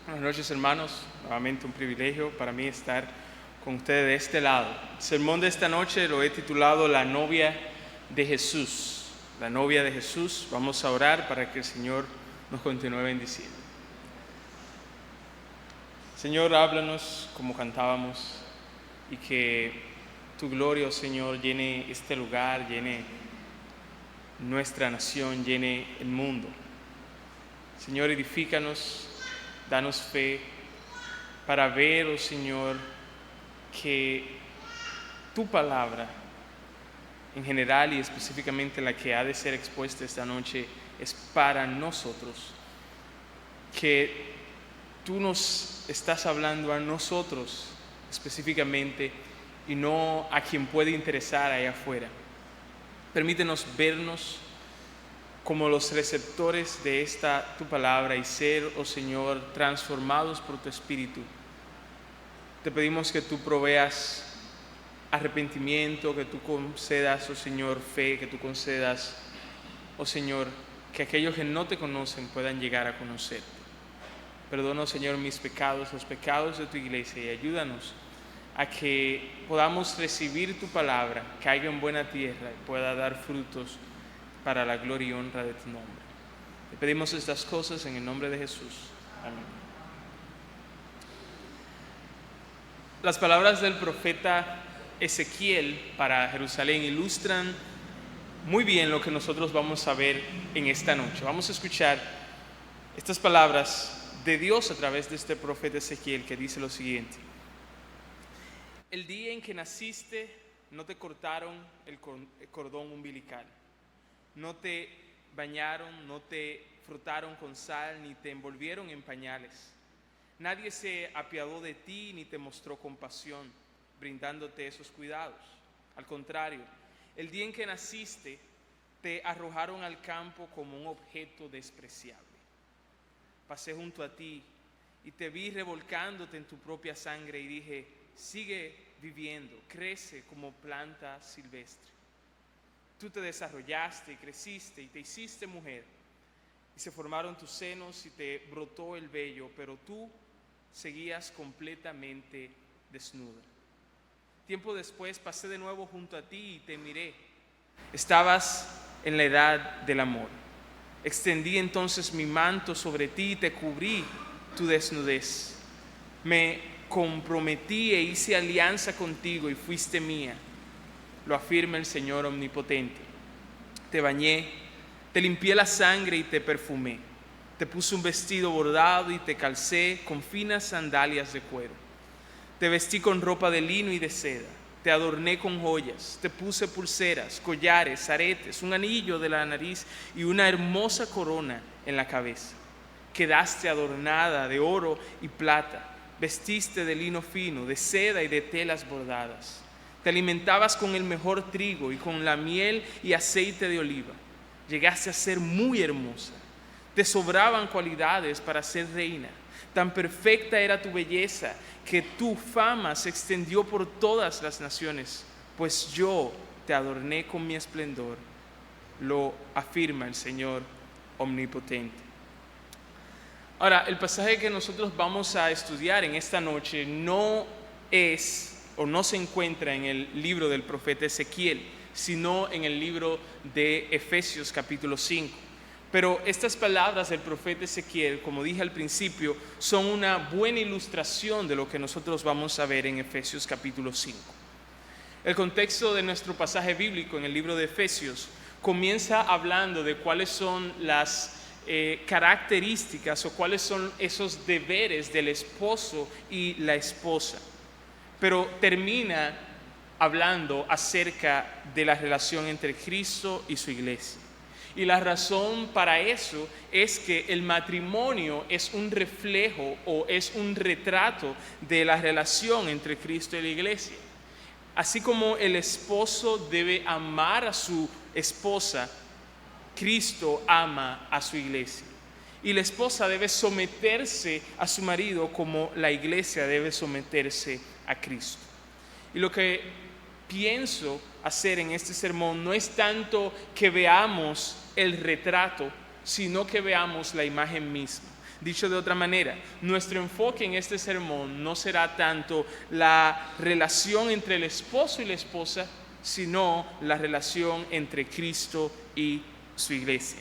Buenas noches, hermanos. Nuevamente un privilegio para mí estar con ustedes de este lado. El sermón de esta noche lo he titulado La novia de Jesús. La novia de Jesús. Vamos a orar para que el Señor nos continúe bendiciendo. Señor, háblanos como cantábamos y que tu gloria, oh Señor, llene este lugar, llene nuestra nación, llene el mundo. Señor, edifícanos, danos fe para ver, oh Señor, que tu palabra, en general y específicamente la que ha de ser expuesta esta noche, es para nosotros. Que tú nos estás hablando a nosotros específicamente y no a quien puede interesar allá afuera. Permítenos vernos como los receptores de esta tu palabra y ser, oh Señor, transformados por tu Espíritu. Te pedimos que tú proveas arrepentimiento, que tú concedas, oh Señor, fe, que tú concedas, oh Señor, que aquellos que no te conocen puedan llegar a conocerte. Perdona, Señor, mis pecados, los pecados de tu iglesia, y ayúdanos a que podamos recibir tu palabra, caiga en buena tierra y pueda dar frutos para la gloria y honra de tu nombre. Te pedimos estas cosas en el nombre de Jesús. Amén. Las palabras del profeta Ezequiel para Jerusalén ilustran muy bien lo que nosotros vamos a ver en esta noche. Vamos a escuchar estas palabras de Dios a través de este profeta Ezequiel, que dice lo siguiente: el día en que naciste no te cortaron el cordón umbilical, no te bañaron, no te frotaron con sal, ni te envolvieron en pañales. Nadie se apiadó de ti ni te mostró compasión, brindándote esos cuidados. Al contrario, el día en que naciste te arrojaron al campo como un objeto despreciable. Pasé junto a ti y te vi revolcándote en tu propia sangre y dije: sigue viviendo, crece como planta silvestre. Tú te desarrollaste y creciste y te hiciste mujer, y se formaron tus senos y te brotó el vello, pero tú seguías completamente desnuda. Tiempo después pasé de nuevo junto a ti y te miré. Estabas en la edad del amor. Extendí entonces mi manto sobre ti y te cubrí tu desnudez. Me comprometí e hice alianza contigo y fuiste mía. Lo afirma el Señor omnipotente. Te bañé, te limpié la sangre y te perfumé. Te puse un vestido bordado y te calcé con finas sandalias de cuero. Te vestí con ropa de lino y de seda. Te adorné con joyas, te puse pulseras, collares, aretes, un anillo de la nariz y una hermosa corona en la cabeza. Quedaste adornada de oro y plata, vestiste de lino fino, de seda y de telas bordadas. Te alimentabas con el mejor trigo y con la miel y aceite de oliva. Llegaste a ser muy hermosa. Te sobraban cualidades para ser reina. Tan perfecta era tu belleza que tu fama se extendió por todas las naciones, pues yo te adorné con mi esplendor, lo afirma el Señor omnipotente. Ahora, el pasaje que nosotros vamos a estudiar en esta noche no es o no se encuentra en el libro del profeta Ezequiel, sino en el libro de Efesios capítulo 5. Pero estas palabras del profeta Ezequiel, como dije al principio, son una buena ilustración de lo que nosotros vamos a ver en Efesios capítulo 5. El contexto de nuestro pasaje bíblico en el libro de Efesios comienza hablando de cuáles son las características o cuáles son esos deberes del esposo y la esposa. Pero termina hablando acerca de la relación entre Cristo y su iglesia. Y la razón para eso es que el matrimonio es un reflejo o es un retrato de la relación entre Cristo y la iglesia. Así como el esposo debe amar a su esposa, Cristo ama a su iglesia. Y la esposa debe someterse a su marido como la iglesia debe someterse a Cristo. Y lo que pienso hacer en este sermón no es tanto que veamos el retrato, sino que veamos la imagen misma. Dicho de otra manera, nuestro enfoque en este sermón no será tanto la relación entre el esposo y la esposa, sino la relación entre Cristo y su iglesia.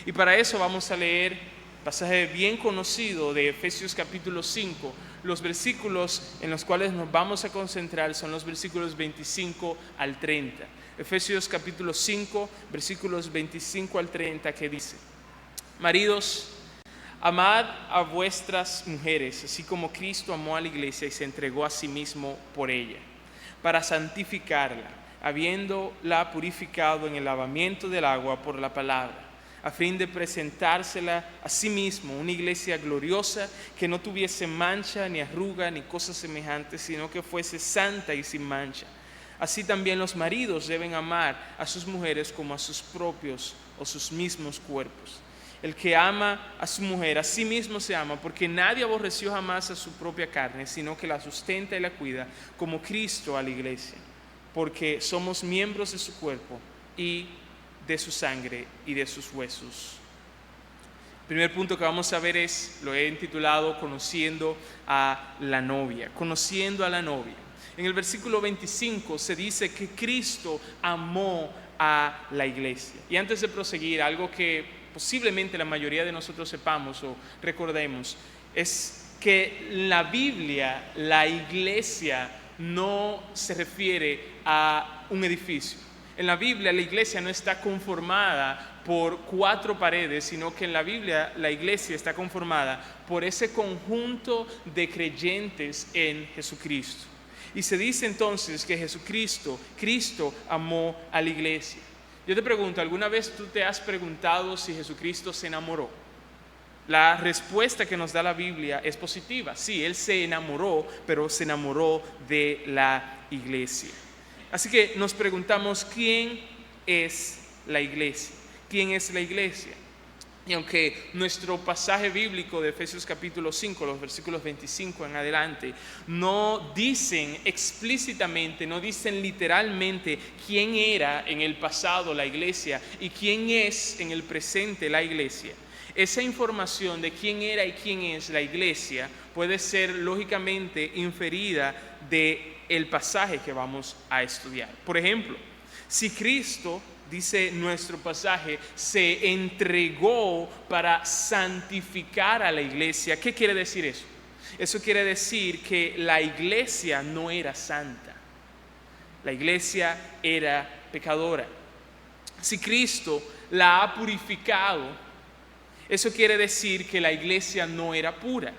Y para eso vamos a leer un pasaje bien conocido de Efesios capítulo 5. Los versículos en los cuales nos vamos a concentrar son los versículos 25 al 30. Efesios capítulo 5, versículos 25 al 30, que dice: maridos, amad a vuestras mujeres, así como Cristo amó a la iglesia y se entregó a sí mismo por ella, para santificarla, habiéndola purificado en el lavamiento del agua por la palabra, a fin de presentársela a sí mismo una iglesia gloriosa, que no tuviese mancha, ni arruga, ni cosas semejantes, sino que fuese santa y sin mancha. Así también los maridos deben amar a sus mujeres como a sus propios o sus mismos cuerpos. El que ama a su mujer, a sí mismo se ama, porque nadie aborreció jamás a su propia carne, sino que la sustenta y la cuida, como Cristo a la iglesia, porque somos miembros de su cuerpo y de su sangre y de sus huesos. El primer punto que vamos a ver lo he intitulado Conociendo a la novia. Conociendo a la novia. En el versículo 25 se dice que Cristo amó a la iglesia. Y antes de proseguir, algo que posiblemente la mayoría de nosotros sepamos o recordemos, es que en la Biblia la iglesia no se refiere a un edificio. En la Biblia la iglesia no está conformada por 4 paredes, sino que en la Biblia la iglesia está conformada por ese conjunto de creyentes en Jesucristo. Y se dice entonces que Cristo amó a la iglesia. Yo te pregunto, ¿alguna vez tú te has preguntado si Jesucristo se enamoró? La respuesta que nos da la Biblia es positiva. Sí, Él se enamoró, pero se enamoró de la iglesia. Así que nos preguntamos, ¿quién es la iglesia? ¿Quién es la iglesia? Y aunque nuestro pasaje bíblico de Efesios capítulo 5, los versículos 25 en adelante, no dicen explícitamente, no dicen literalmente quién era en el pasado la iglesia y quién es en el presente la iglesia, esa información de quién era y quién es la iglesia puede ser lógicamente inferida del pasaje que vamos a estudiar. Por ejemplo, si Cristo, dice nuestro pasaje, se entregó para santificar a la iglesia, ¿qué quiere decir eso? Eso quiere decir que la iglesia no era santa. La iglesia era pecadora. Si Cristo la ha purificado, eso quiere decir que la iglesia no era pura.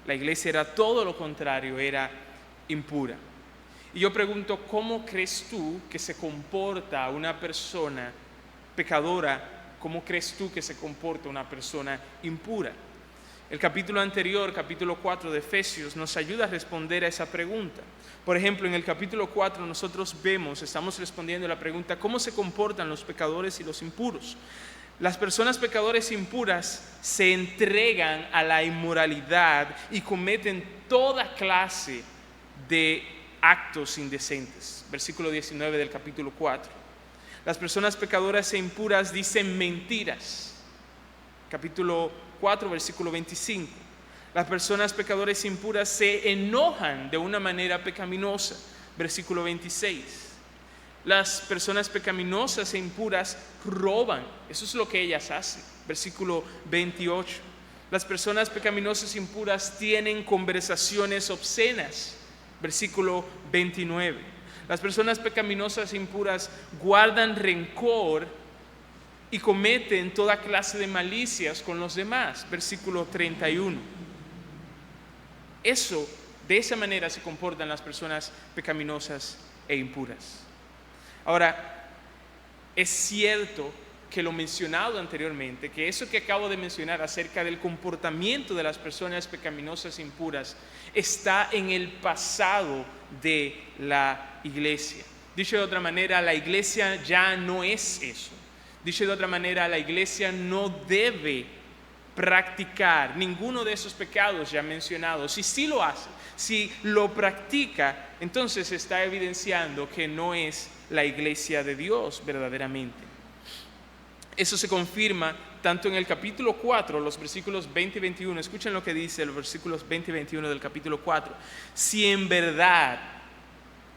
La iglesia era todo lo contrario, era impura. Y yo pregunto, ¿cómo crees tú que se comporta una persona pecadora? ¿Cómo crees tú que se comporta una persona impura? El capítulo anterior, capítulo 4 de Efesios, nos ayuda a responder a esa pregunta. Por ejemplo, en el capítulo 4 nosotros estamos respondiendo a la pregunta, ¿cómo se comportan los pecadores y los impuros? Las personas pecadoras impuras se entregan a la inmoralidad y cometen toda clase de actos indecentes. Versículo 19 del capítulo 4. Las personas pecadoras e impuras dicen mentiras. Capítulo 4, versículo 25. Las personas pecadoras e impuras se enojan de una manera pecaminosa. Versículo 26. Las personas pecaminosas e impuras roban. Eso es lo que ellas hacen. Versículo 28. Las personas pecaminosas e impuras tienen conversaciones obscenas. Versículo 29. Las personas pecaminosas e impuras guardan rencor y cometen toda clase de malicias con los demás. Versículo 31. De esa manera se comportan las personas pecaminosas e impuras. Ahora, es cierto que lo mencionado anteriormente, que eso que acabo de mencionar acerca del comportamiento de las personas pecaminosas e impuras está en el pasado de la iglesia. Dicho de otra manera, la iglesia ya no es eso. Dicho de otra manera, la iglesia no debe practicar ninguno de esos pecados ya mencionados. Y si lo hace, si lo practica, entonces está evidenciando que no es la iglesia de Dios verdaderamente. Eso se confirma tanto en el capítulo 4, los versículos 20 y 21. Escuchen lo que dice los versículos 20 y 21 del capítulo 4. Si en verdad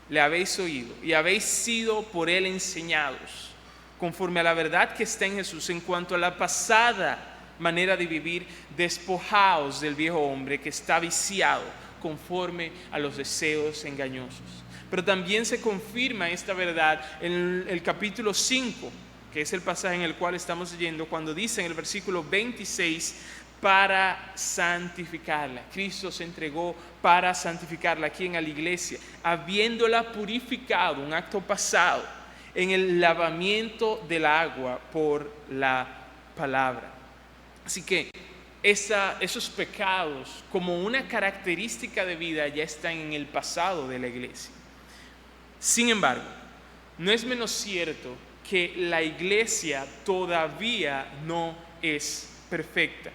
le habéis oído y habéis sido por él enseñados, conforme a la verdad que está en Jesús, en cuanto a la pasada manera de vivir, despojaos del viejo hombre que está viciado conforme a los deseos engañosos. Pero también se confirma esta verdad en el capítulo 5, que es el pasaje en el cual estamos leyendo, cuando dice en el versículo 26, para santificarla. Cristo se entregó para santificarla, aquí en la iglesia, habiéndola purificado, un acto pasado, en el lavamiento del agua por la palabra. Así que esos pecados, como una característica de vida, ya están en el pasado de la iglesia. Sin embargo, no es menos cierto que la iglesia todavía no es perfecta.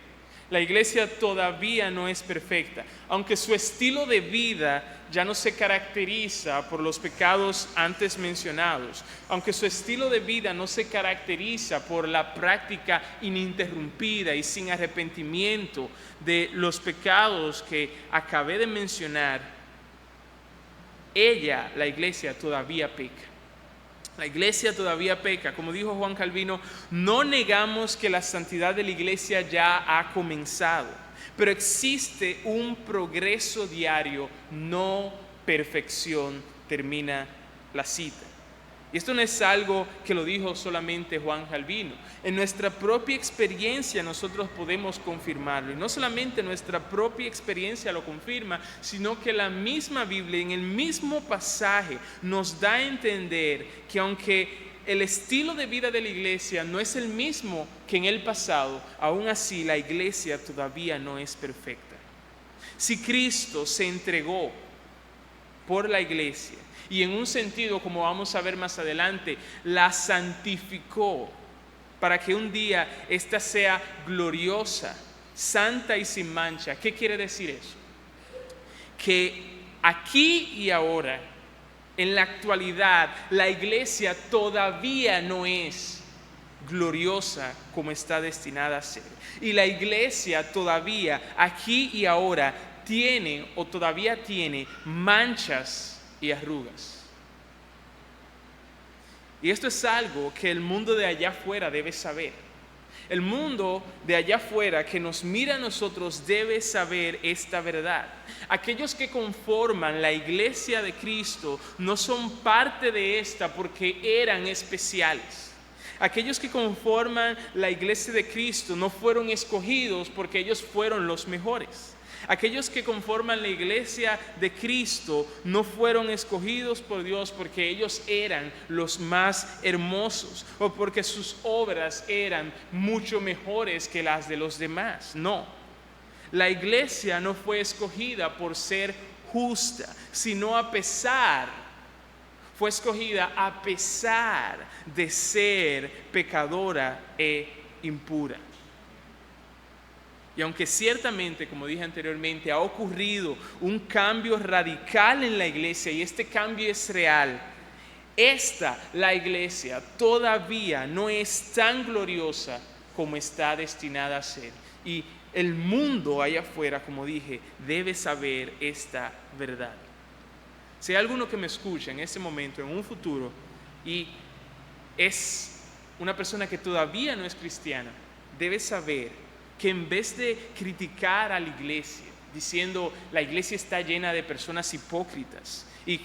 La iglesia todavía no es perfecta, aunque su estilo de vida ya no se caracteriza por los pecados antes mencionados, aunque su estilo de vida no se caracteriza por la práctica ininterrumpida y sin arrepentimiento de los pecados que acabé de mencionar, la iglesia todavía peca. La iglesia todavía peca. Como dijo Juan Calvino, no negamos que la santidad de la iglesia ya ha comenzado, pero existe un progreso diario, no perfección. Termina la cita. Y esto no es algo que lo dijo solamente Juan Calvino. En nuestra propia experiencia nosotros podemos confirmarlo. Y no solamente nuestra propia experiencia lo confirma, sino que la misma Biblia, en el mismo pasaje, nos da a entender que aunque el estilo de vida de la iglesia no es el mismo que en el pasado, aún así la iglesia todavía no es perfecta. Si Cristo se entregó por la iglesia, y en un sentido, como vamos a ver más adelante, la santificó para que un día ésta sea gloriosa, santa y sin mancha. ¿Qué quiere decir eso? Que aquí y ahora, en la actualidad, la iglesia todavía no es gloriosa como está destinada a ser. Y la iglesia todavía, aquí y ahora, todavía tiene manchas y arrugas. Y esto es algo que el mundo de allá afuera debe saber. El mundo de allá afuera que nos mira a nosotros debe saber esta verdad. Aquellos que conforman la iglesia de Cristo no son parte de esta porque eran especiales. Aquellos que conforman la iglesia de Cristo no fueron escogidos porque ellos fueron los mejores. Aquellos que conforman la iglesia de Cristo no fueron escogidos por Dios porque ellos eran los más hermosos o porque sus obras eran mucho mejores que las de los demás. No, la iglesia no fue escogida por ser justa, sino fue escogida a pesar de ser pecadora e impura. Y aunque ciertamente, como dije anteriormente, ha ocurrido un cambio radical en la iglesia y este cambio es real, la iglesia todavía no es tan gloriosa como está destinada a ser. Y el mundo allá afuera, como dije, debe saber esta verdad. Si hay alguno que me escucha en este momento, en un futuro, y es una persona que todavía no es cristiana, debe saber que en vez de criticar a la iglesia, diciendo la iglesia está llena de personas hipócritas, y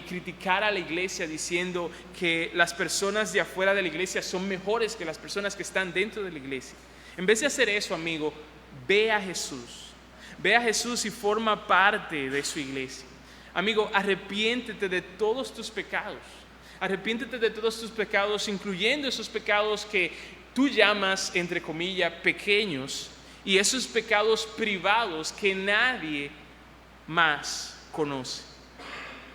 criticar a la iglesia diciendo que las personas de afuera de la iglesia son mejores que las personas que están dentro de la iglesia, en vez de hacer eso, amigo, ve a Jesús y forma parte de su iglesia. Amigo, arrepiéntete de todos tus pecados. Arrepiéntete de todos tus pecados, incluyendo esos pecados que tú llamas, entre comillas, pequeños, y esos pecados privados que nadie más conoce.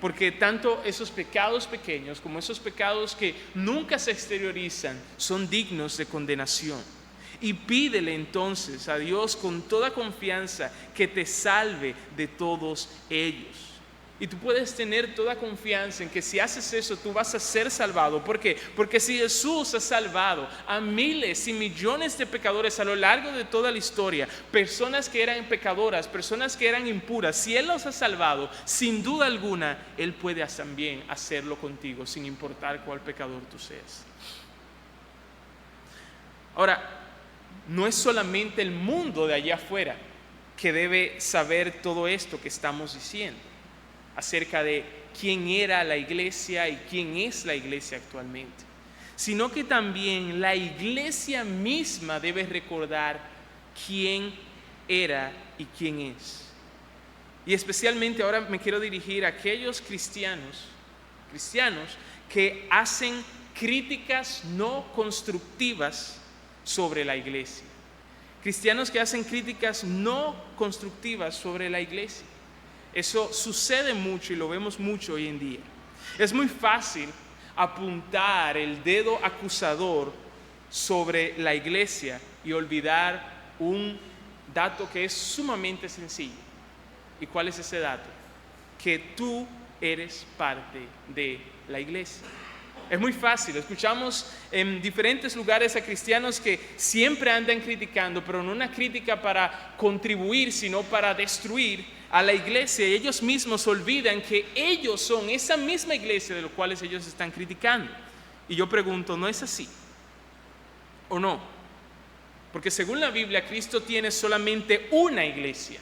Porque tanto esos pecados pequeños como esos pecados que nunca se exteriorizan son dignos de condenación. Y pídele entonces a Dios con toda confianza que te salve de todos ellos. Y tú puedes tener toda confianza en que si haces eso, tú vas a ser salvado. ¿Por qué? Porque si Jesús ha salvado a miles y millones de pecadores a lo largo de toda la historia, personas que eran pecadoras, personas que eran impuras, si Él los ha salvado, sin duda alguna, Él puede también hacerlo contigo, sin importar cuál pecador tú seas. Ahora, no es solamente el mundo de allá afuera que debe saber todo esto que estamos diciendo acerca de quién era la iglesia y quién es la iglesia actualmente, sino que también la iglesia misma debe recordar quién era y quién es. Y especialmente ahora me quiero dirigir a aquellos cristianos que hacen críticas no constructivas sobre la iglesia. Cristianos que hacen críticas no constructivas sobre la iglesia. Eso sucede mucho y lo vemos mucho hoy en día. Es muy fácil apuntar el dedo acusador sobre la iglesia y olvidar un dato que es sumamente sencillo. ¿Y cuál es ese dato? Que tú eres parte de la iglesia. Es muy fácil, escuchamos en diferentes lugares a cristianos que siempre andan criticando, pero no una crítica para contribuir, sino para destruir a la iglesia. Y ellos mismos olvidan que ellos son esa misma iglesia de los cuales ellos están criticando. Y yo pregunto, ¿no es así? ¿O no? Porque según la Biblia, Cristo tiene solamente una iglesia.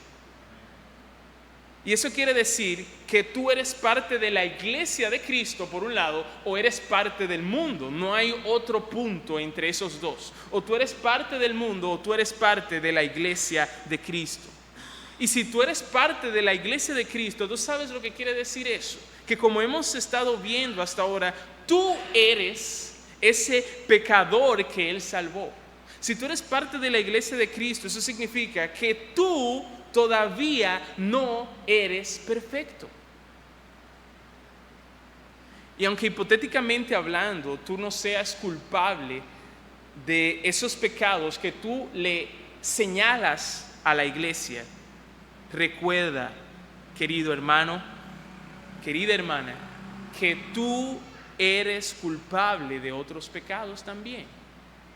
Y eso quiere decir que tú eres parte de la iglesia de Cristo por un lado, o eres parte del mundo. No hay otro punto entre esos dos. O tú eres parte del mundo o tú eres parte de la iglesia de Cristo. Y si tú eres parte de la iglesia de Cristo, tú sabes lo que quiere decir eso. Que como hemos estado viendo hasta ahora, tú eres ese pecador que Él salvó. Si tú eres parte de la iglesia de Cristo, eso significa que tú todavía no eres perfecto. Y aunque hipotéticamente hablando, tú no seas culpable de esos pecados que tú le señalas a la iglesia, recuerda, querido hermano, querida hermana, que tú eres culpable de otros pecados también.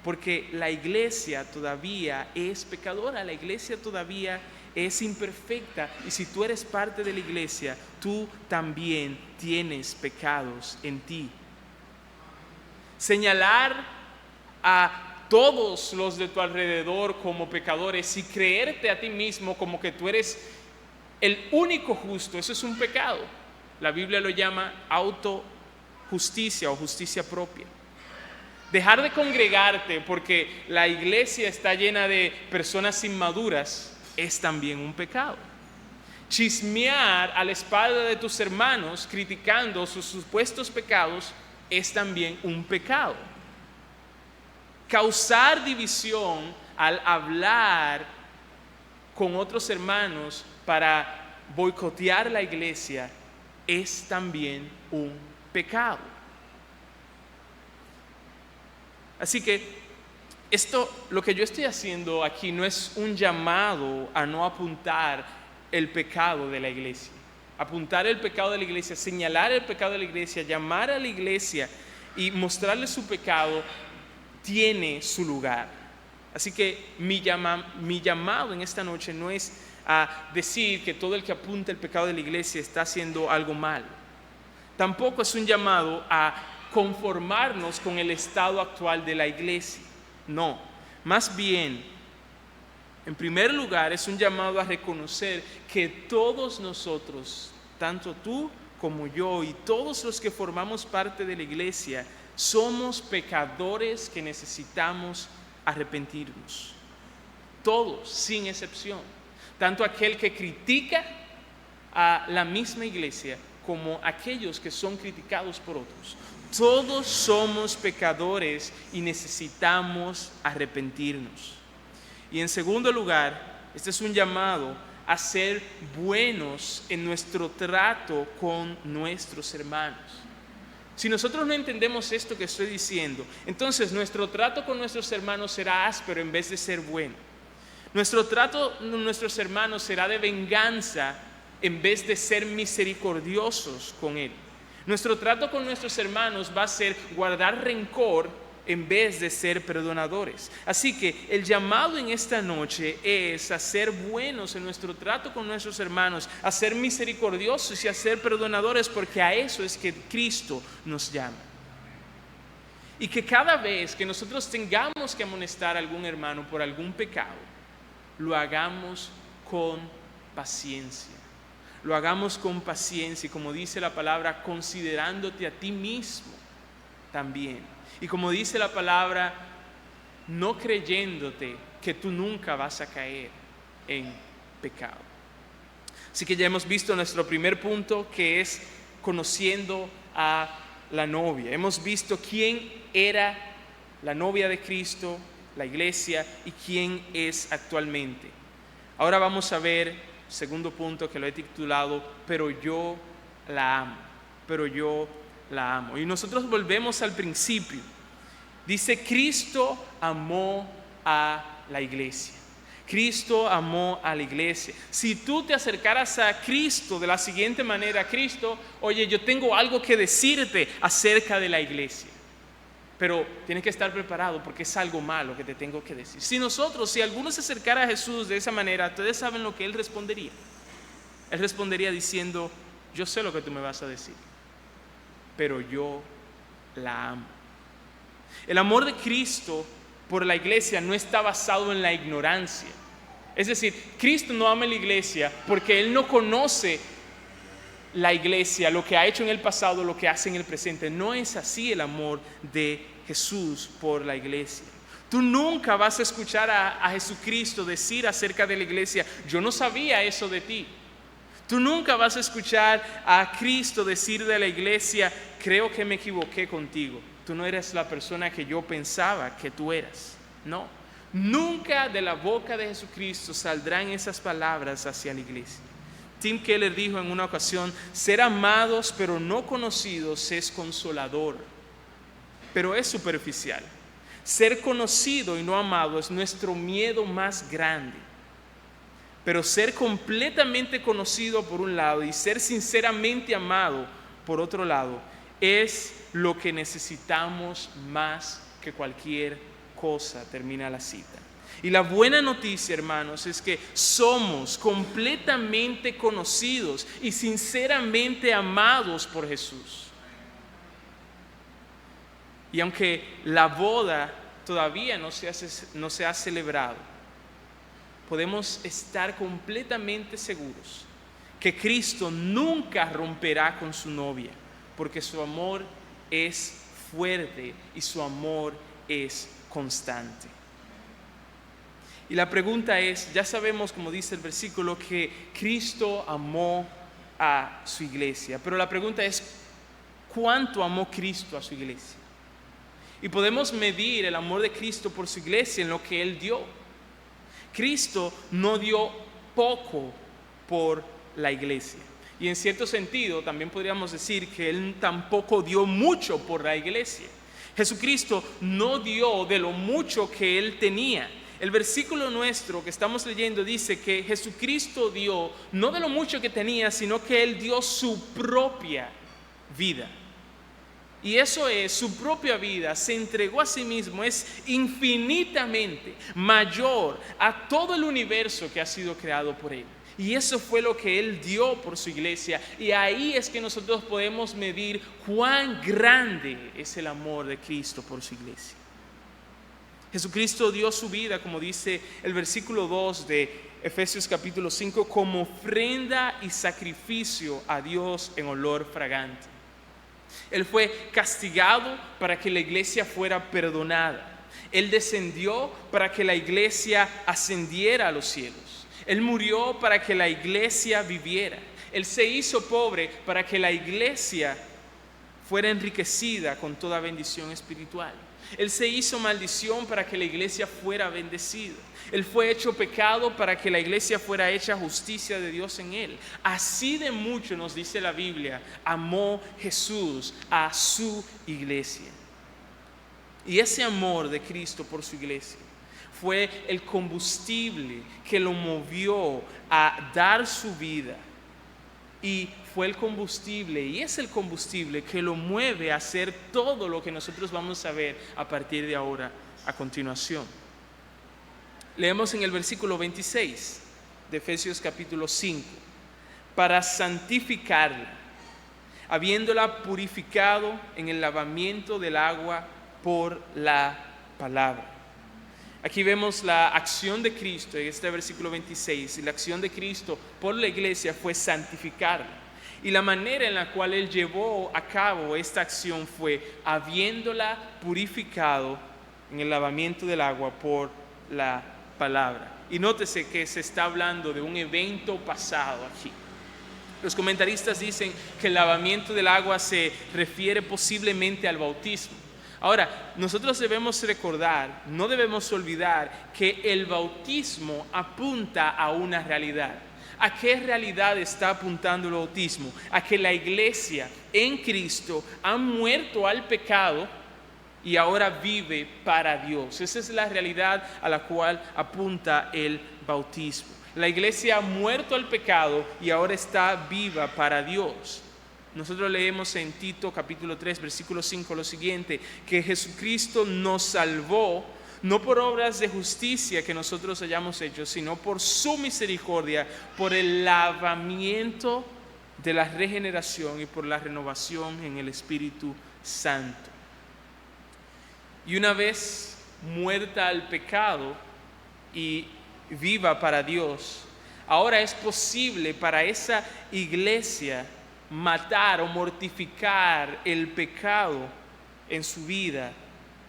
Porque la iglesia todavía es pecadora, la iglesia todavía es imperfecta, y si tú eres parte de la iglesia, tú también tienes pecados en ti. Señalar a todos los de tu alrededor como pecadores y creerte a ti mismo como que tú eres el único justo, eso es un pecado. La Biblia lo llama autojusticia o justicia propia. Dejar de congregarte porque la iglesia está llena de personas inmaduras es también un pecado. Chismear a la espalda de tus hermanos criticando sus supuestos pecados es también un pecado. Causar división al hablar con otros hermanos para boicotear la iglesia es también un pecado. Así que lo que yo estoy haciendo aquí no es un llamado a no apuntar el pecado de la iglesia. Apuntar el pecado de la iglesia, señalar el pecado de la iglesia, llamar a la iglesia y mostrarle su pecado tiene su lugar. Así que mi llamado en esta noche no es a decir que todo el que apunta el pecado de la iglesia está haciendo algo mal. Tampoco es un llamado a conformarnos con el estado actual de la iglesia. No, más bien, en primer lugar, es un llamado a reconocer que todos nosotros, tanto tú como yo y todos los que formamos parte de la iglesia, somos pecadores que necesitamos arrepentirnos. Todos, sin excepción. Tanto aquel que critica a la misma iglesia como aquellos que son criticados por otros. Todos somos pecadores y necesitamos arrepentirnos. Y en segundo lugar, este es un llamado a ser buenos en nuestro trato con nuestros hermanos. Si nosotros no entendemos esto que estoy diciendo, entonces nuestro trato con nuestros hermanos será áspero en vez de ser bueno. Nuestro trato con nuestros hermanos será de venganza en vez de ser misericordiosos con Él. Nuestro trato con nuestros hermanos va a ser guardar rencor en vez de ser perdonadores. Así que el llamado en esta noche es a ser buenos en nuestro trato con nuestros hermanos, a ser misericordiosos y a ser perdonadores, porque a eso es que Cristo nos llama. Y que cada vez que nosotros tengamos que amonestar a algún hermano por algún pecado, lo hagamos con paciencia. Lo hagamos con paciencia y, como dice la palabra, considerándote a ti mismo también. Y como dice la palabra, no creyéndote que tú nunca vas a caer en pecado. Así que ya hemos visto nuestro primer punto, que es conociendo a la novia. Hemos visto quién era la novia de Cristo, la iglesia, y quién es actualmente. Ahora vamos a ver segundo punto, que lo he titulado pero yo la amo. Pero yo la amo. Y nosotros volvemos al principio. Dice: Cristo amó a la iglesia. Cristo amó a la iglesia. Si tú te acercaras a Cristo de la siguiente manera: Cristo, oye, yo tengo algo que decirte acerca de la iglesia, pero tienes que estar preparado porque es algo malo que te tengo que decir. Si alguno se acercara a Jesús de esa manera, ustedes saben lo que Él respondería. Él respondería diciendo: yo sé lo que tú me vas a decir, pero yo la amo. El amor de Cristo por la iglesia no está basado en la ignorancia. Es decir, Cristo no ama a la iglesia porque Él no conoce la iglesia, lo que ha hecho en el pasado, lo que hace en el presente. No es así el amor de Jesús por la iglesia. Tú nunca vas a escuchar a Jesucristo decir acerca de la iglesia: yo no sabía eso de ti. Tú nunca vas a escuchar a Cristo decir de la iglesia: creo que me equivoqué contigo. Tú no eres la persona que yo pensaba que tú eras. No, nunca de la boca de Jesucristo saldrán esas palabras hacia la iglesia. Tim Keller dijo en una ocasión: ser amados pero no conocidos es consolador, pero es superficial. Ser conocido y no amado es nuestro miedo más grande. Pero ser completamente conocido por un lado y ser sinceramente amado por otro lado es lo que necesitamos más que cualquier cosa. Termina la cita. Y la buena noticia, hermanos, es que somos completamente conocidos y sinceramente amados por Jesús. Y aunque la boda todavía no se ha celebrado, podemos estar completamente seguros que Cristo nunca romperá con su novia, porque su amor es fuerte y su amor es constante. Y la pregunta es, ya sabemos, como dice el versículo, que Cristo amó a su iglesia, pero la pregunta es, ¿cuánto amó Cristo a su iglesia? Y podemos medir el amor de Cristo por su iglesia en lo que Él dio. Cristo no dio poco por la iglesia. Y en cierto sentido también podríamos decir que Él tampoco dio mucho por la iglesia. Jesucristo no dio de lo mucho que Él tenía. El versículo nuestro que estamos leyendo dice que Jesucristo dio no de lo mucho que tenía, sino que Él dio su propia vida. Y eso es, su propia vida, se entregó a sí mismo, es infinitamente mayor a todo el universo que ha sido creado por Él. Y eso fue lo que Él dio por su iglesia. Y ahí es que nosotros podemos medir cuán grande es el amor de Cristo por su iglesia. Jesucristo dio su vida, como dice el versículo 2 de Efesios capítulo 5, como ofrenda y sacrificio a Dios en olor fragante. Él fue castigado para que la iglesia fuera perdonada. Él descendió para que la iglesia ascendiera a los cielos. Él murió para que la iglesia viviera. Él se hizo pobre para que la iglesia fuera enriquecida con toda bendición espiritual. Él se hizo maldición para que la iglesia fuera bendecida. Él fue hecho pecado para que la iglesia fuera hecha justicia de Dios en Él. Así de mucho, nos dice la Biblia, amó Jesús a su iglesia. Y ese amor de Cristo por su iglesia fue el combustible que lo movió a dar su vida y fue el combustible y es el combustible que lo mueve a hacer todo lo que nosotros vamos a ver a partir de ahora a continuación. Leemos en el versículo 26 de Efesios capítulo 5: para santificarla, habiéndola purificado en el lavamiento del agua por la palabra. Aquí vemos la acción de Cristo en este versículo 26, y la acción de Cristo por la iglesia fue santificarla. Y la manera en la cual Él llevó a cabo esta acción fue habiéndola purificado en el lavamiento del agua por la palabra. Y nótese que se está hablando de un evento pasado aquí. Los comentaristas dicen que el lavamiento del agua se refiere posiblemente al bautismo. Ahora, nosotros debemos recordar, no debemos olvidar que el bautismo apunta a una realidad. ¿A qué realidad está apuntando el bautismo? A que la iglesia en Cristo ha muerto al pecado y ahora vive para Dios. Esa es la realidad a la cual apunta el bautismo. La iglesia ha muerto al pecado y ahora está viva para Dios. Nosotros leemos en Tito capítulo 3 versículo 5 lo siguiente: que Jesucristo nos salvó no por obras de justicia que nosotros hayamos hecho, sino por su misericordia, por el lavamiento de la regeneración y por la renovación en el Espíritu Santo. Y una vez muerta al pecado y viva para Dios, ahora es posible para esa iglesia matar o mortificar el pecado en su vida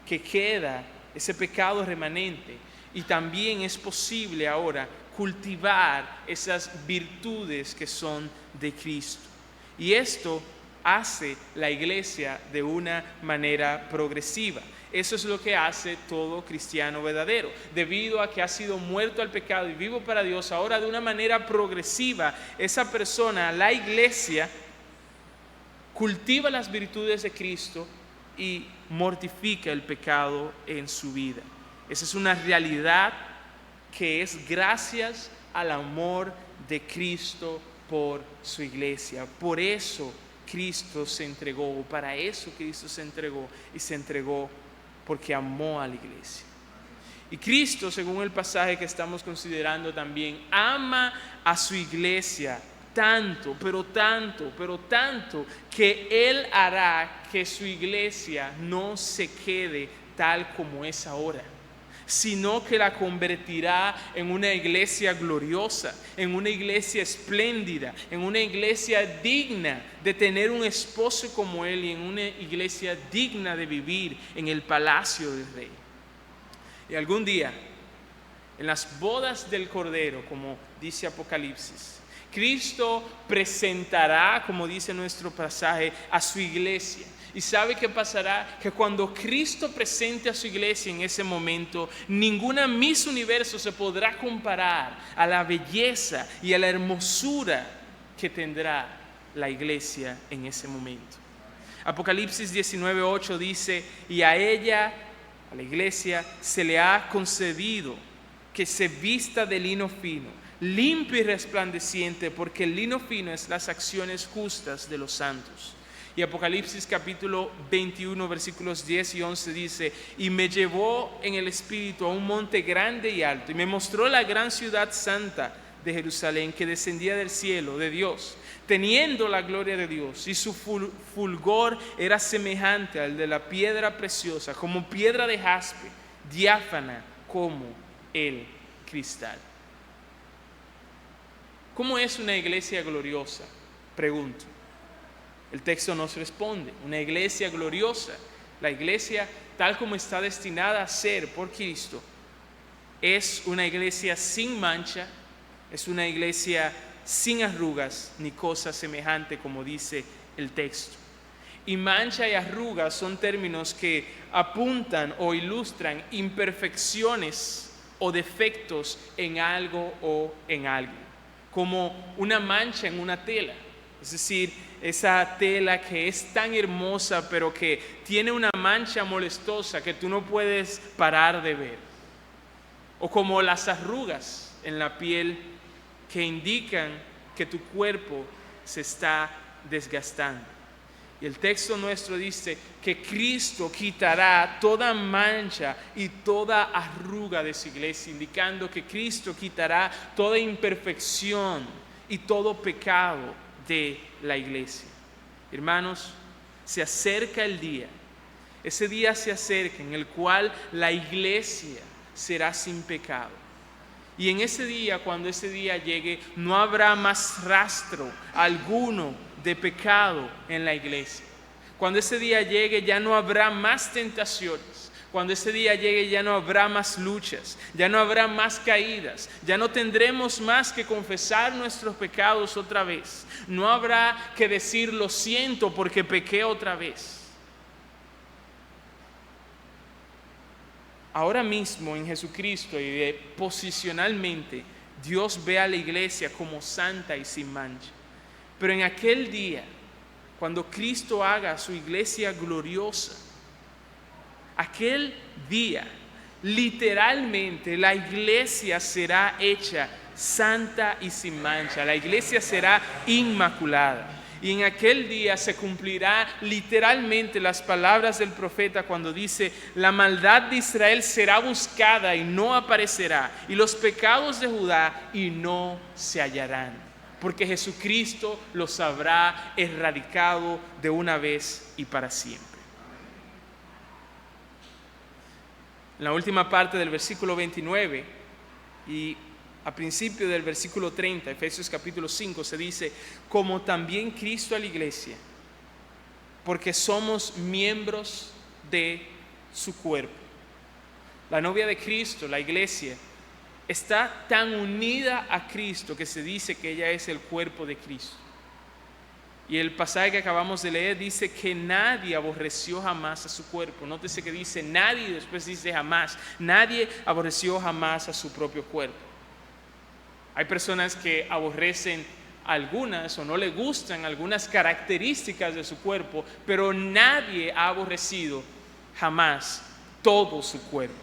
que queda, ese pecado remanente. Y también es posible ahora cultivar esas virtudes que son de Cristo. Y esto hace la iglesia de una manera progresiva. Eso es lo que hace todo cristiano verdadero. Debido a que ha sido muerto al pecado y vivo para Dios, ahora de una manera progresiva, esa persona, la iglesia, cultiva las virtudes de Cristo y mortifica el pecado en su vida. Esa es una realidad que es gracias al amor de Cristo por su iglesia. Por eso Cristo se entregó, para eso Cristo se entregó, y se entregó porque amó a la iglesia. Y Cristo, según el pasaje que estamos considerando también, ama a su iglesia tanto, pero tanto, que Él hará que su iglesia no se quede tal como es ahora, sino que la convertirá en una iglesia gloriosa, en una iglesia espléndida, en una iglesia digna de tener un esposo como Él y en una iglesia digna de vivir en el palacio del Rey. Y algún día, en las bodas del Cordero, como dice Apocalipsis, Cristo presentará, como dice nuestro pasaje, a su iglesia. ¿Y sabe qué pasará? Que cuando Cristo presente a su iglesia en ese momento, ninguna Miss Universo se podrá comparar a la belleza y a la hermosura que tendrá la iglesia en ese momento. Apocalipsis 19:8 dice: y a ella, a la iglesia, se le ha concedido que se vista de lino fino, limpio y resplandeciente, porque el lino fino es las acciones justas de los santos. Y Apocalipsis capítulo 21 versículos 10 y 11 dice: y me llevó en el espíritu a un monte grande y alto, y me mostró la gran ciudad santa de Jerusalén, que descendía del cielo de Dios, teniendo la gloria de Dios, y su fulgor era semejante al de la piedra preciosa, como piedra de jaspe, diáfana como el cristal. ¿Cómo es una iglesia gloriosa? Pregunto. El texto nos responde: una iglesia gloriosa, la iglesia tal como está destinada a ser por Cristo, es una iglesia sin mancha, es una iglesia sin arrugas ni cosa semejante, como dice el texto. Y mancha y arrugas son términos que apuntan o ilustran imperfecciones o defectos en algo o en alguien, como una mancha en una tela. Es decir, esa tela que es tan hermosa pero que tiene una mancha molestosa que tú no puedes parar de ver. O como las arrugas en la piel que indican que tu cuerpo se está desgastando. Y el texto nuestro dice que Cristo quitará toda mancha y toda arruga de su iglesia, indicando que Cristo quitará toda imperfección y todo pecado de la iglesia. Hermanos, se acerca el día, ese día se acerca en el cual la iglesia será sin pecado. Y en ese día, cuando ese día llegue, no habrá más rastro alguno de pecado en la iglesia. Cuando ese día llegue, ya no habrá más tentaciones. Cuando ese día llegue, ya no habrá más luchas, ya no habrá más caídas, ya no tendremos más que confesar nuestros pecados otra vez. No habrá que decir lo siento porque pequé otra vez. Ahora mismo en Jesucristo y posicionalmente, Dios ve a la iglesia como santa y sin mancha. Pero en aquel día, cuando Cristo haga su iglesia gloriosa, aquel día, literalmente, la iglesia será hecha santa y sin mancha. La iglesia será inmaculada. Y en aquel día se cumplirá literalmente las palabras del profeta cuando dice: la maldad de Israel será buscada y no aparecerá, y los pecados de Judá y no se hallarán, porque Jesucristo los habrá erradicado de una vez y para siempre. En la última parte del versículo 29 y a principio del versículo 30, Efesios capítulo 5, se dice: como también Cristo a la iglesia, porque somos miembros de su cuerpo. La novia de Cristo, la iglesia, está tan unida a Cristo que se dice que ella es el cuerpo de Cristo. Y el pasaje que acabamos de leer dice que nadie aborreció jamás a su cuerpo. Nótese que dice nadie y después dice jamás. Nadie aborreció jamás a su propio cuerpo. Hay personas que aborrecen algunas o no le gustan algunas características de su cuerpo, pero nadie ha aborrecido jamás todo su cuerpo.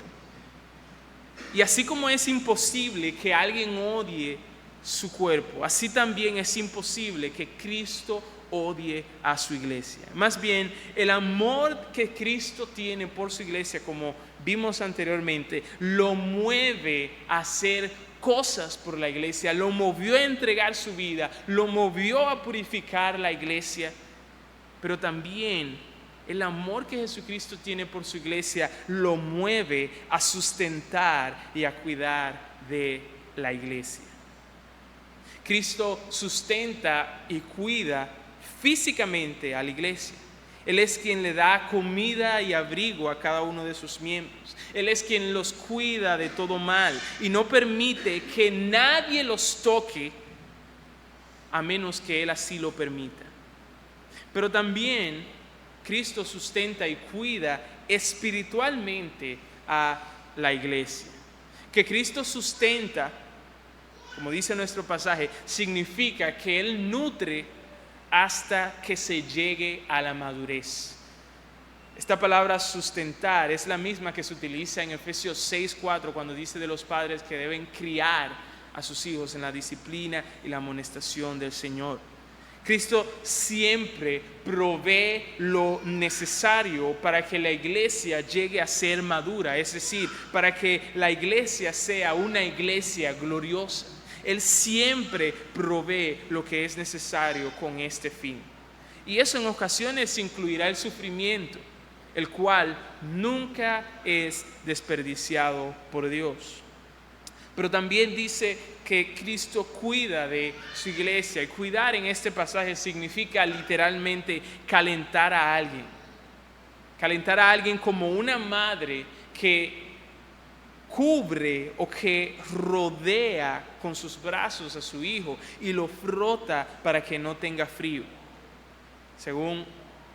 Y así como es imposible que alguien odie su cuerpo, así también es imposible que Cristo odie a su iglesia. Más bien, el amor que Cristo tiene por su iglesia, como vimos anteriormente, lo mueve a hacer cosas por la iglesia, lo movió a entregar su vida, lo movió a purificar la iglesia, pero también el amor que Jesucristo tiene por su iglesia lo mueve a sustentar y a cuidar de la iglesia. Cristo sustenta y cuida físicamente a la iglesia. Él es quien le da comida y abrigo a cada uno de sus miembros. Él es quien los cuida de todo mal y no permite que nadie los toque a menos que Él así lo permita. Pero también Cristo sustenta y cuida espiritualmente a la iglesia. Que Cristo sustenta, como dice nuestro pasaje, significa que Él nutre hasta que se llegue a la madurez. Esta palabra sustentar es la misma que se utiliza en Efesios 6:4 cuando dice de los padres que deben criar a sus hijos en la disciplina y la amonestación del Señor. Cristo siempre provee lo necesario para que la iglesia llegue a ser madura, es decir, para que la iglesia sea una iglesia gloriosa. Él siempre provee lo que es necesario con este fin. Y eso en ocasiones incluirá el sufrimiento, el cual nunca es desperdiciado por Dios. Pero también dice que Cristo cuida de su iglesia. Y cuidar en este pasaje significa literalmente calentar a alguien. Calentar a alguien como una madre que cubre o que rodea con sus brazos a su hijo y lo frota para que no tenga frío, según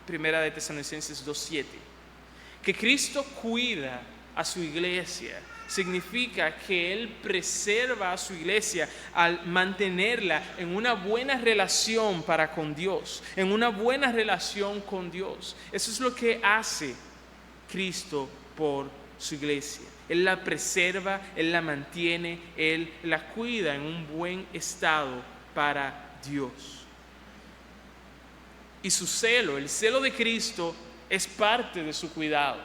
1 de Tesalonicenses 2:7. Que Cristo cuida a su iglesia significa que Él preserva a su iglesia al mantenerla en una buena relación para con Dios, en una buena relación con Dios. Eso es lo que hace Cristo por su iglesia. Él la preserva, Él la mantiene, Él la cuida en un buen estado para Dios. y su celo. El celo de Cristo es parte de su cuidado.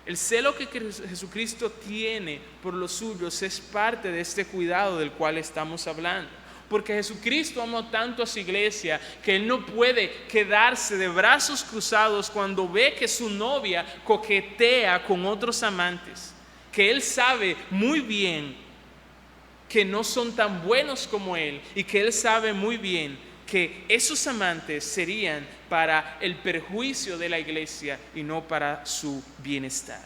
El celo que Jesucristo tiene por los suyos es parte de este cuidado del cual estamos hablando. Porque Jesucristo amó tanto a su iglesia que Él no puede quedarse de brazos cruzados cuando ve que su novia coquetea con otros amantes, que Él sabe muy bien que no son tan buenos como Él y que Él sabe muy bien que esos amantes serían para el perjuicio de la iglesia y no para su bienestar.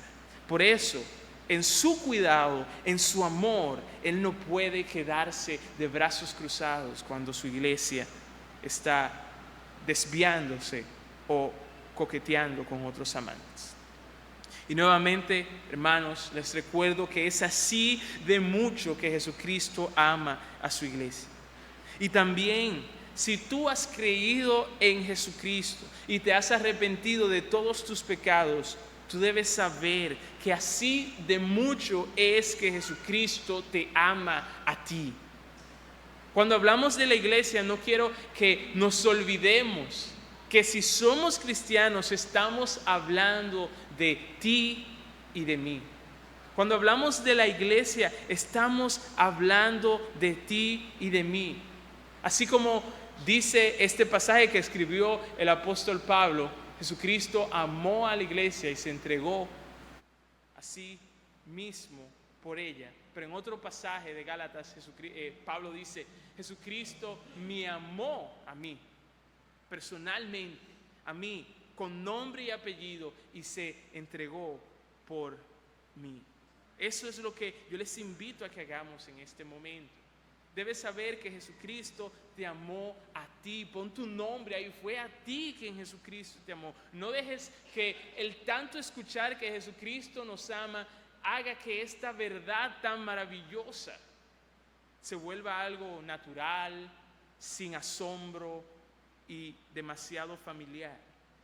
Por eso, en su cuidado, en su amor, Él no puede quedarse de brazos cruzados cuando su iglesia está desviándose o coqueteando con otros amantes. Y nuevamente, hermanos, les recuerdo que es así de mucho que Jesucristo ama a su iglesia. Y también, si tú has creído en Jesucristo y te has arrepentido de todos tus pecados, tú debes saber que así de mucho es que Jesucristo te ama a ti. Cuando hablamos de la iglesia, no quiero que nos olvidemos que si somos cristianos estamos hablando de ti y de mí. Cuando hablamos de la iglesia, estamos hablando de ti y de mí. Así como dice este pasaje que escribió el apóstol Pablo, Jesucristo amó a la iglesia y se entregó a sí mismo por ella. Pero en otro pasaje de Gálatas, Pablo dice, Jesucristo me amó a mí, personalmente, a mí, con nombre y apellido, y se entregó por mí. Eso es lo que yo les invito a que hagamos en este momento. Debes saber que Jesucristo te amó a ti. Pon tu nombre ahí. Fue a ti quien Jesucristo te amó. No dejes que el tanto escuchar que Jesucristo nos ama haga que esta verdad tan maravillosa se vuelva algo natural, sin asombro y demasiado familiar.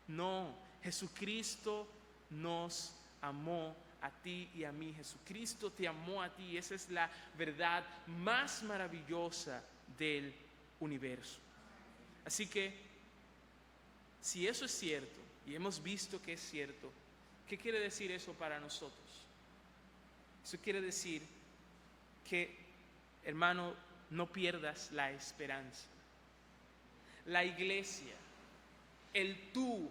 No, Jesucristo nos amó a ti y a mí. Jesucristo te amó a ti. Esa es la verdad más maravillosa del universo. Así que, si eso es cierto, y hemos visto que es cierto, ¿qué quiere decir eso para nosotros? Eso quiere decir que, hermano, no pierdas la esperanza. La iglesia, el tú,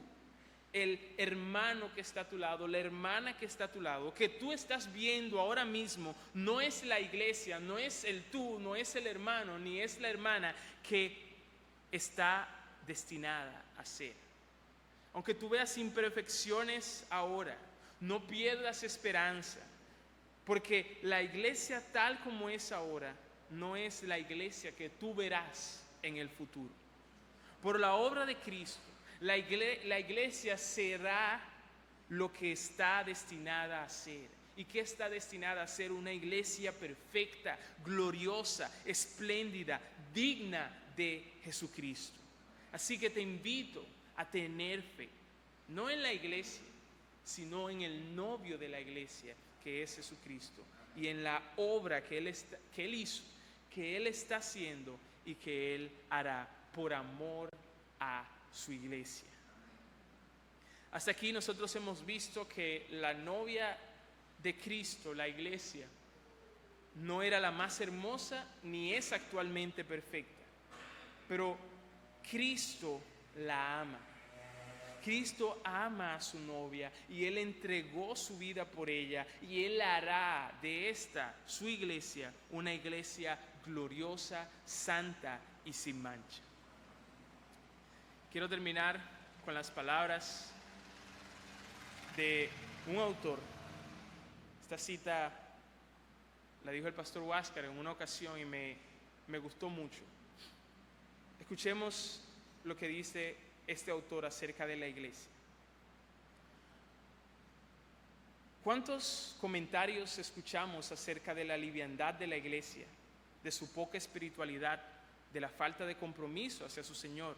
el hermano que está a tu lado, la hermana que está a tu lado, que tú estás viendo ahora mismo, no es la iglesia, no es el tú, no es el hermano, ni es la hermana que está destinada a ser. Aunque tú veas imperfecciones ahora, no pierdas esperanza, porque la iglesia tal como es ahora, no es la iglesia que tú verás en el futuro. Por la obra de Cristo, la iglesia será lo que está destinada a ser. ¿Y qué está destinada a ser? Una iglesia perfecta, gloriosa, espléndida, digna de Jesucristo. Así que te invito a tener fe, no en la iglesia, sino en el novio de la iglesia, que es Jesucristo, y en la obra que Él hizo, que Él está haciendo y que Él hará por amor a su iglesia. Hasta aquí nosotros hemos visto que la novia de Cristo, la iglesia, no era la más hermosa ni es actualmente perfecta, pero Cristo la ama. Cristo ama a su novia y Él entregó su vida por ella, y Él hará de esta, su iglesia, una iglesia gloriosa, santa y sin mancha. Quiero terminar con las palabras de un autor. Esta cita la dijo el pastor Huáscar en una ocasión y me gustó mucho. Escuchemos lo que dice este autor acerca de la iglesia. ¿Cuántos comentarios escuchamos acerca de la liviandad de la iglesia, de su poca espiritualidad, de la falta de compromiso hacia su Señor?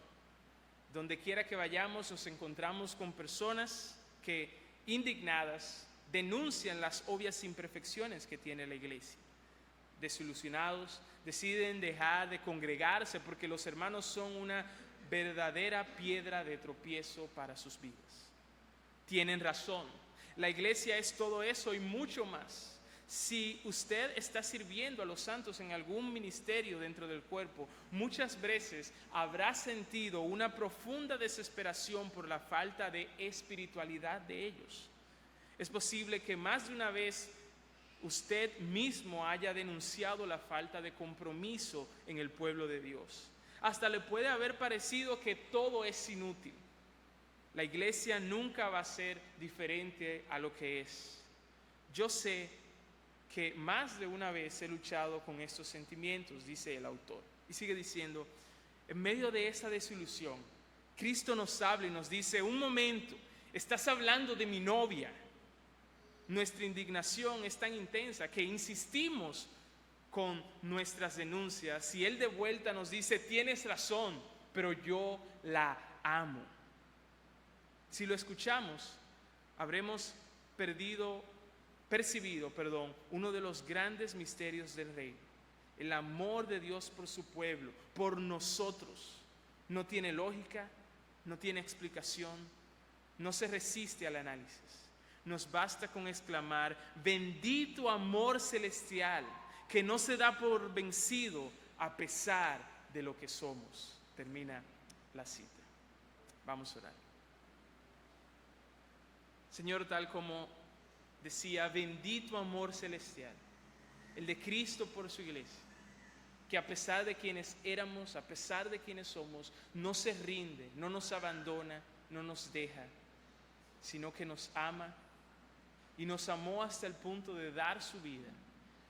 Donde quiera que vayamos nos encontramos con personas que, indignadas, denuncian las obvias imperfecciones que tiene la iglesia. Desilusionados, deciden dejar de congregarse porque los hermanos son una verdadera piedra de tropiezo para sus vidas. Tienen razón. La iglesia es todo eso y mucho más. Si usted está sirviendo a los santos en algún ministerio dentro del cuerpo, muchas veces habrá sentido una profunda desesperación por la falta de espiritualidad de ellos. Es posible que más de una vez usted mismo haya denunciado la falta de compromiso en el pueblo de Dios. Hasta le puede haber parecido que todo es inútil. La iglesia nunca va a ser diferente a lo que es. Yo sé que más de una vez he luchado con estos sentimientos, dice el autor. Y sigue diciendo, en medio de esa desilusión, Cristo nos habla y nos dice, un momento, estás hablando de mi novia. Nuestra indignación es tan intensa que insistimos con nuestras denuncias y Él de vuelta nos dice, tienes razón, pero yo la amo. Si lo escuchamos, habremos percibido, uno de los grandes misterios del reino. El amor de Dios por su pueblo, por nosotros, no tiene lógica, no tiene explicación, no se resiste al análisis. Nos basta con exclamar, bendito amor celestial, que no se da por vencido a pesar de lo que somos. Termina la cita. Vamos a orar. Señor, tal como decía, bendito amor celestial, el de Cristo por su iglesia, que a pesar de quienes éramos, a pesar de quienes somos, no se rinde, no nos abandona, no nos deja, sino que nos ama y nos amó hasta el punto de dar su vida.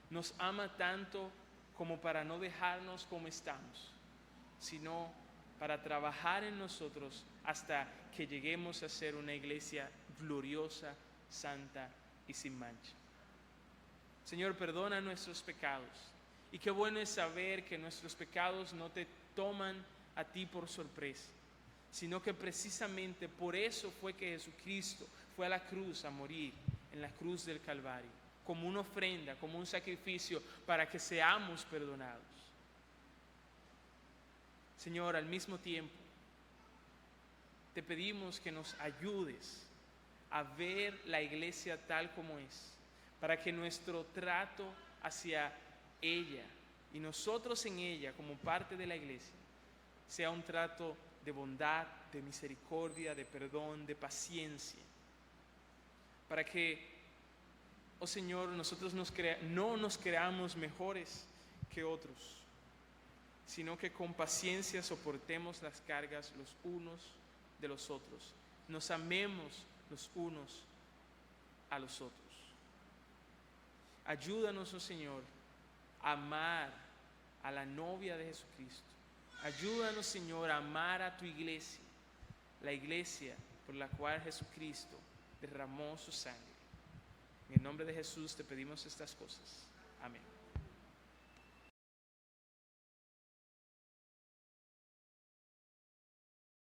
Nos ama tanto como para no dejarnos como estamos, sino para trabajar en nosotros hasta que lleguemos a ser una iglesia gloriosa, santa y sin mancha. Señor, perdona nuestros pecados. Y qué bueno es saber que nuestros pecados no te toman a ti por sorpresa, sino que precisamente por eso fue que Jesucristo fue a la cruz a morir, en la cruz del Calvario, como una ofrenda, como un sacrificio para que seamos perdonados. Señor, al mismo tiempo, te pedimos que nos ayudes a ver la iglesia tal como es, para que nuestro trato hacia ella y nosotros en ella como parte de la iglesia sea un trato de bondad, de misericordia, de perdón, de paciencia, para que, oh Señor, nosotros no nos creamos mejores que otros, sino que con paciencia soportemos las cargas los unos de los otros, nos amemos los unos a los otros. Ayúdanos, oh Señor, a amar a la novia de Jesucristo. Ayúdanos, Señor, a amar a tu iglesia, la iglesia por la cual Jesucristo derramó su sangre. En el nombre de Jesús te pedimos estas cosas. Amén.